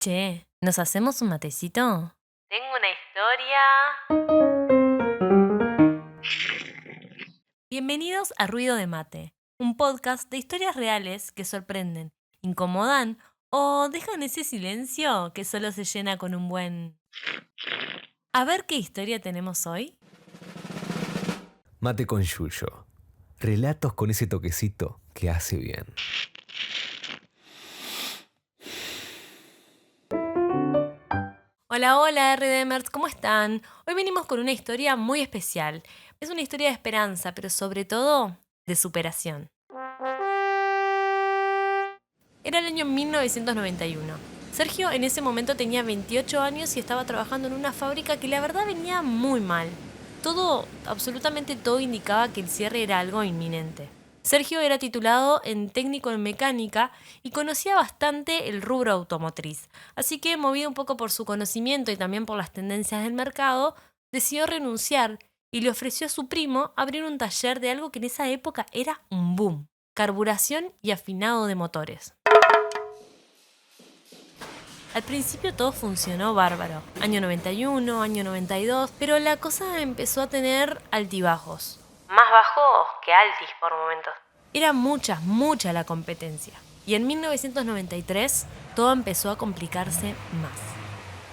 Che, ¿nos hacemos un matecito? Tengo una historia. Bienvenidos a Ruido de Mate, un podcast de historias reales que sorprenden, incomodan o dejan ese silencio que solo se llena con un buen... A ver qué historia tenemos hoy. Mate con Yuyo. Relatos con ese toquecito que hace bien. Hola, hola RDMers, ¿cómo están? Hoy venimos con una historia muy especial. Es una historia de esperanza, pero sobre todo de superación. Era el año 1991. Sergio en ese momento tenía 28 años y estaba trabajando en una fábrica que la verdad venía muy mal. Absolutamente todo indicaba que el cierre era algo inminente. Sergio era titulado en técnico en mecánica y conocía bastante el rubro automotriz, así que movido un poco por su conocimiento y también por las tendencias del mercado, decidió renunciar y le ofreció a su primo abrir un taller de algo que en esa época era un boom: carburación y afinado de motores. Al principio todo funcionó bárbaro, año 91, año 92, pero la cosa empezó a tener altibajos. Más bajos que altis por momentos. Era mucha la competencia. Y en 1993 todo empezó a complicarse más.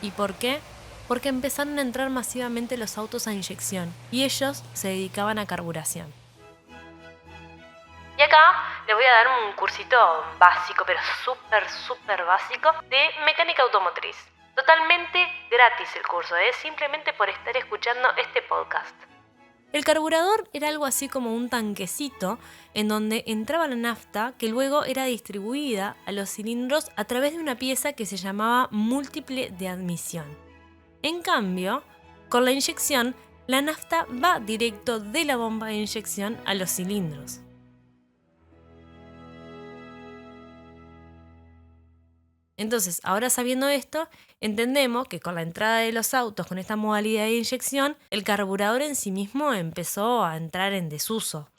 ¿Y por qué? Porque empezaron a entrar masivamente los autos a inyección y ellos se dedicaban a carburación. Y acá les voy a dar un cursito básico, pero súper básico, de mecánica automotriz. Totalmente gratis el curso, simplemente por estar escuchando este podcast. El carburador era algo así como un tanquecito en donde entraba la nafta que luego era distribuida a los cilindros a través de una pieza que se llamaba múltiple de admisión. En cambio, con la inyección, la nafta va directo de la bomba de inyección a los cilindros. Entonces, ahora sabiendo esto, entendemos que con la entrada de los autos con esta modalidad de inyección, el carburador en sí mismo empezó a entrar en desuso.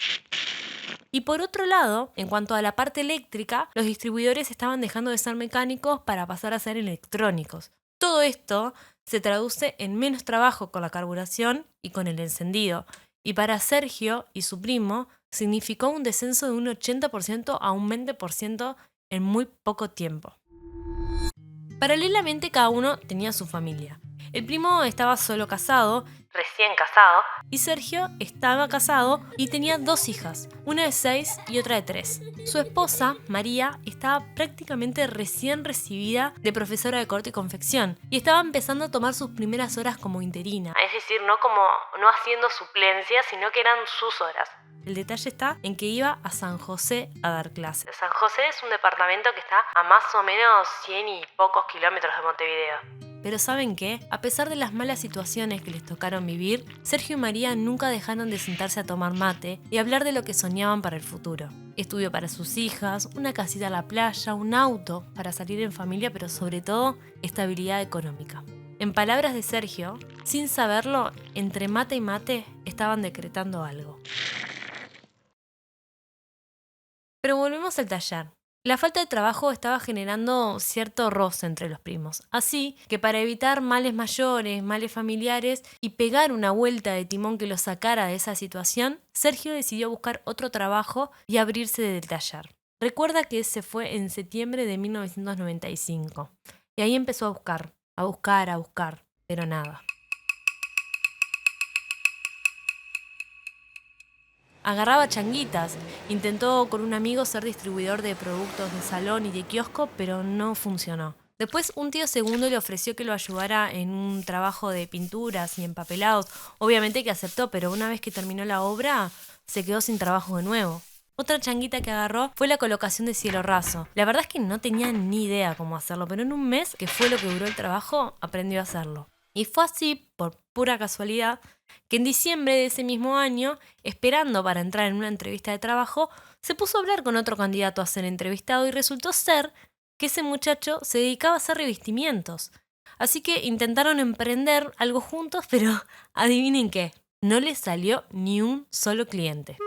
Y por otro lado, en cuanto a la parte eléctrica, los distribuidores estaban dejando de ser mecánicos para pasar a ser electrónicos. Todo esto se traduce en menos trabajo con la carburación y con el encendido. Y para Sergio y su primo, significó un descenso de un 80% a un 20% en muy poco tiempo. Paralelamente, cada uno tenía su familia. El primo estaba solo casado, Recién casado. y Sergio estaba casado y tenía 2 hijas, una de 6 y otra de 3. Su esposa, María, estaba prácticamente recién recibida de profesora de corte y confección y estaba empezando a tomar sus primeras horas como interina. Es decir, no haciendo suplencia, sino que eran sus horas. El detalle está en que iba a San José a dar clases. San José es un departamento que está a más o menos 100 y pocos kilómetros de Montevideo. Pero ¿saben qué? A pesar de las malas situaciones que les tocaron vivir, Sergio y María nunca dejaron de sentarse a tomar mate y hablar de lo que soñaban para el futuro. Estudio para sus hijas, una casita a la playa, un auto para salir en familia, pero sobre todo, estabilidad económica. En palabras de Sergio, sin saberlo, entre mate y mate estaban decretando algo. Pero volvemos al taller. La falta de trabajo estaba generando cierto roce entre los primos, así que para evitar males mayores, males familiares y pegar una vuelta de timón que lo sacara de esa situación, Sergio decidió buscar otro trabajo y abrirse del taller. Recuerda que se fue en septiembre de 1995 y ahí empezó a buscar, pero nada. Agarraba changuitas, intentó con un amigo ser distribuidor de productos de salón y de kiosco, pero no funcionó. Después un tío segundo le ofreció que lo ayudara en un trabajo de pinturas y empapelados. Obviamente que aceptó, pero una vez que terminó la obra, se quedó sin trabajo de nuevo. Otra changuita que agarró fue la colocación de cielo raso. La verdad es que no tenía ni idea cómo hacerlo, pero en un mes, que fue lo que duró el trabajo, aprendió a hacerlo. Y fue así, por pura casualidad, que en diciembre de ese mismo año, esperando para entrar en una entrevista de trabajo, se puso a hablar con otro candidato a ser entrevistado y resultó ser que ese muchacho se dedicaba a hacer revestimientos. Así que intentaron emprender algo juntos, pero adivinen qué, no les salió ni un solo cliente.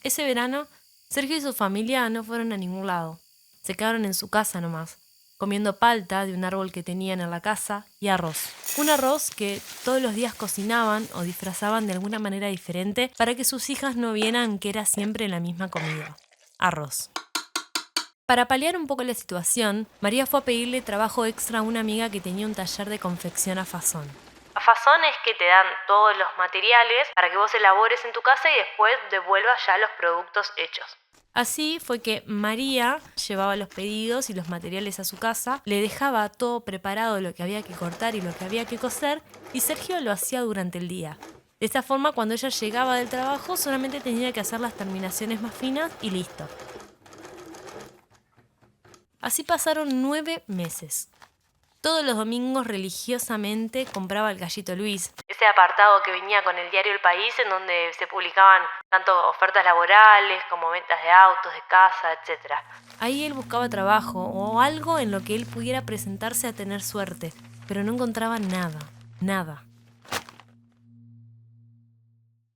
Ese verano, Sergio y su familia no fueron a ningún lado. Se quedaron en su casa nomás, comiendo palta de un árbol que tenían en la casa y arroz. Un arroz que todos los días cocinaban o disfrazaban de alguna manera diferente para que sus hijas no vieran que era siempre la misma comida. Arroz. Para paliar un poco la situación, María fue a pedirle trabajo extra a una amiga que tenía un taller de confección a fazón. A fazón es que te dan todos los materiales para que vos elabores en tu casa y después devuelvas ya los productos hechos. Así fue que María llevaba los pedidos y los materiales a su casa, le dejaba todo preparado lo que había que cortar y lo que había que coser, y Sergio lo hacía durante el día. De esta forma, cuando ella llegaba del trabajo, solamente tenía que hacer las terminaciones más finas y listo. Así pasaron 9 meses. Todos los domingos religiosamente compraba el Gallito Luis. Ese apartado que venía con el diario El País, en donde se publicaban tanto ofertas laborales como ventas de autos, de casa, etc. Ahí él buscaba trabajo o algo en lo que él pudiera presentarse a tener suerte, pero no encontraba nada.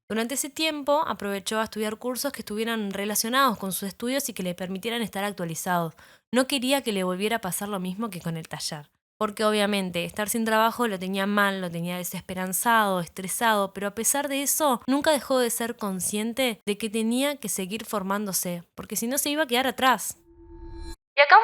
Durante ese tiempo aprovechó a estudiar cursos que estuvieran relacionados con sus estudios y que le permitieran estar actualizados. No quería que le volviera a pasar lo mismo que con el taller. Porque obviamente estar sin trabajo lo tenía mal, lo tenía desesperanzado, estresado, pero a pesar de eso nunca dejó de ser consciente de que tenía que seguir formándose, porque si no se iba a quedar atrás. Y acá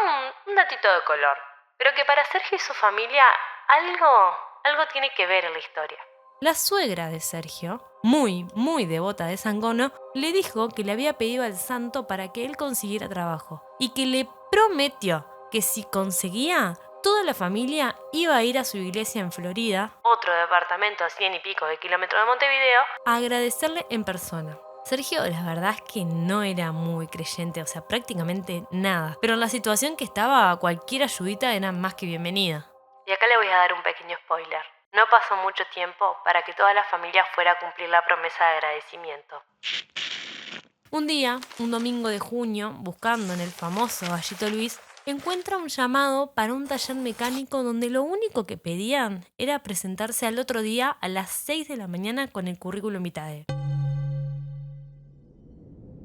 un datito de color, pero que para Sergio y su familia algo tiene que ver en la historia. La suegra de Sergio, muy devota de Sangono, le dijo que le había pedido al santo para que él consiguiera trabajo y que le prometió que si conseguía, toda la familia iba a ir a su iglesia en Florida, Otro departamento a 100 y pico de kilómetros de Montevideo, a agradecerle en persona. Sergio, la verdad es que no era muy creyente, o sea, prácticamente nada. Pero en la situación que estaba, cualquier ayudita era más que bienvenida. Y acá le voy a dar un pequeño spoiler. No pasó mucho tiempo para que toda la familia fuera a cumplir la promesa de agradecimiento. Un día, un domingo de junio, buscando en el famoso Gallito Luis, encuentra un llamado para un taller mecánico donde lo único que pedían era presentarse al otro día a las 6 de la mañana con el currículum vitae.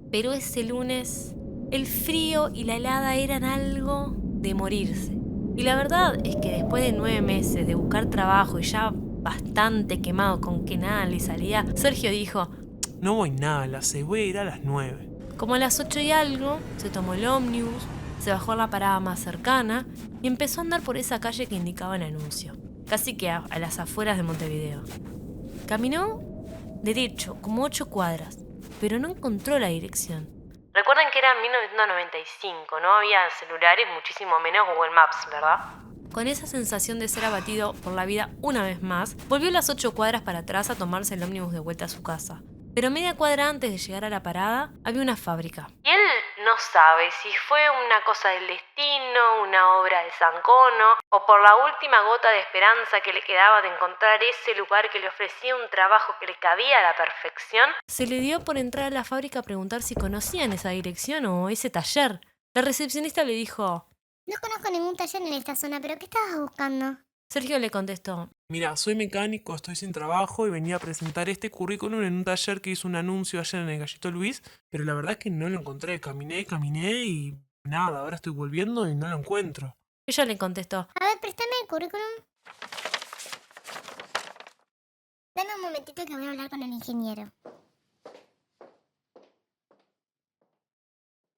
Pero ese lunes, el frío y la helada eran algo de morirse. Y la verdad es que después de 9 meses de buscar trabajo y ya bastante quemado con que nada le salía, Sergio dijo: No voy nada a las 6, voy a ir a las 9. Como a las 8 y algo, se tomó el ómnibus, se bajó a la parada más cercana y empezó a andar por esa calle que indicaba el anuncio, casi que a las afueras de Montevideo. Caminó derecho, como 8 cuadras, pero no encontró la dirección. Recuerden que era 1995, no había celulares, muchísimo menos Google Maps, ¿verdad? Con esa sensación de ser abatido por la vida una vez más, volvió las 8 cuadras para atrás a tomarse el ómnibus de vuelta a su casa. Pero media cuadra antes de llegar a la parada, había una fábrica. Y él no sabe si fue una cosa del destino, una obra de Sangono, o por la última gota de esperanza que le quedaba de encontrar ese lugar que le ofrecía un trabajo que le cabía a la perfección. Se le dio por entrar a la fábrica a preguntar si conocían esa dirección o ese taller. La recepcionista le dijo: No conozco ningún taller en esta zona, pero ¿qué estabas buscando? Sergio le contestó: Mira, soy mecánico, estoy sin trabajo y venía a presentar este currículum en un taller que hizo un anuncio ayer en el Gallito Luis, pero la verdad es que no lo encontré. Caminé y nada, ahora estoy volviendo y no lo encuentro. Ella le contestó: A ver, préstame el currículum. Dame un momentito que voy a hablar con el ingeniero.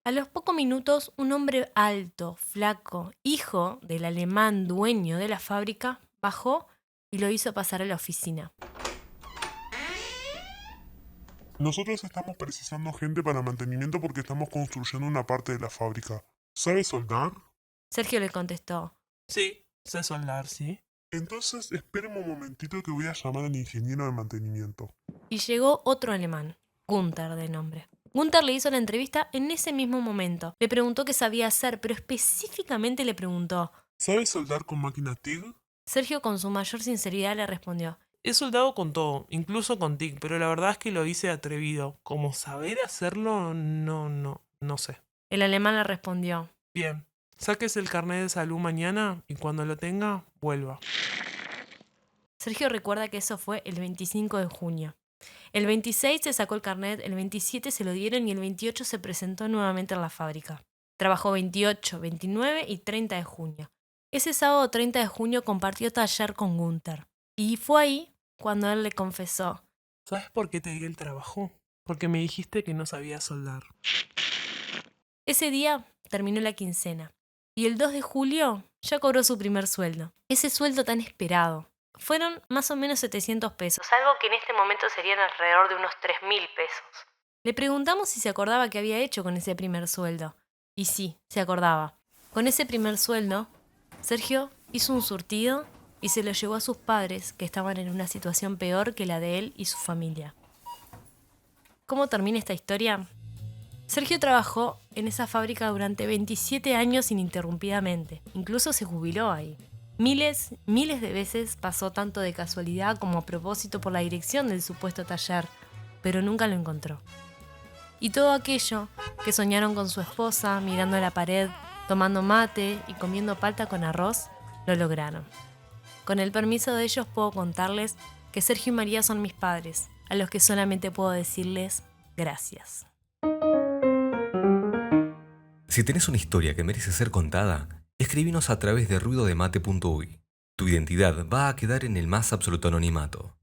A los pocos minutos, un hombre alto, flaco, hijo del alemán dueño de la fábrica, bajó y lo hizo pasar a la oficina. Nosotros estamos precisando gente para mantenimiento porque estamos construyendo una parte de la fábrica. ¿Sabe soldar? Sergio le contestó: Sí, sé soldar, sí. Entonces espéreme un momentito que voy a llamar al ingeniero de mantenimiento. Y llegó otro alemán, Gunther de nombre. Gunther le hizo la entrevista en ese mismo momento. Le preguntó qué sabía hacer, pero específicamente le preguntó. ¿Sabe soldar con máquina TIG? Sergio, con su mayor sinceridad, le respondió: He soldado con todo, incluso con TIC, pero la verdad es que lo hice atrevido. Como saber hacerlo, no sé. El alemán le respondió: Bien, sáquese el carnet de salud mañana y cuando lo tenga, vuelva. Sergio recuerda que eso fue el 25 de junio. El 26 se sacó el carnet, el 27 se lo dieron y el 28 se presentó nuevamente en la fábrica. Trabajó 28, 29 y 30 de junio. Ese sábado 30 de junio compartió taller con Gunther. Y fue ahí cuando él le confesó. ¿Sabes por qué te di el trabajo? Porque me dijiste que no sabía soldar. Ese día terminó la quincena. Y el 2 de julio ya cobró su primer sueldo. Ese sueldo tan esperado. Fueron más o menos 700 pesos. Algo que en este momento serían alrededor de unos 3.000 pesos. Le preguntamos si se acordaba qué había hecho con ese primer sueldo. Y sí, se acordaba. Con ese primer sueldo, Sergio hizo un surtido y se lo llevó a sus padres, que estaban en una situación peor que la de él y su familia. ¿Cómo termina esta historia? Sergio trabajó en esa fábrica durante 27 años ininterrumpidamente. Incluso se jubiló ahí. Miles de veces pasó tanto de casualidad como a propósito por la dirección del supuesto taller, pero nunca lo encontró. Y todo aquello que soñaron con su esposa, mirando a la pared, tomando mate y comiendo palta con arroz, lo lograron. Con el permiso de ellos puedo contarles que Sergio y María son mis padres, a los que solamente puedo decirles gracias. Si tenés una historia que merece ser contada, escribinos a través de ruidodemate.uy. Tu identidad va a quedar en el más absoluto anonimato.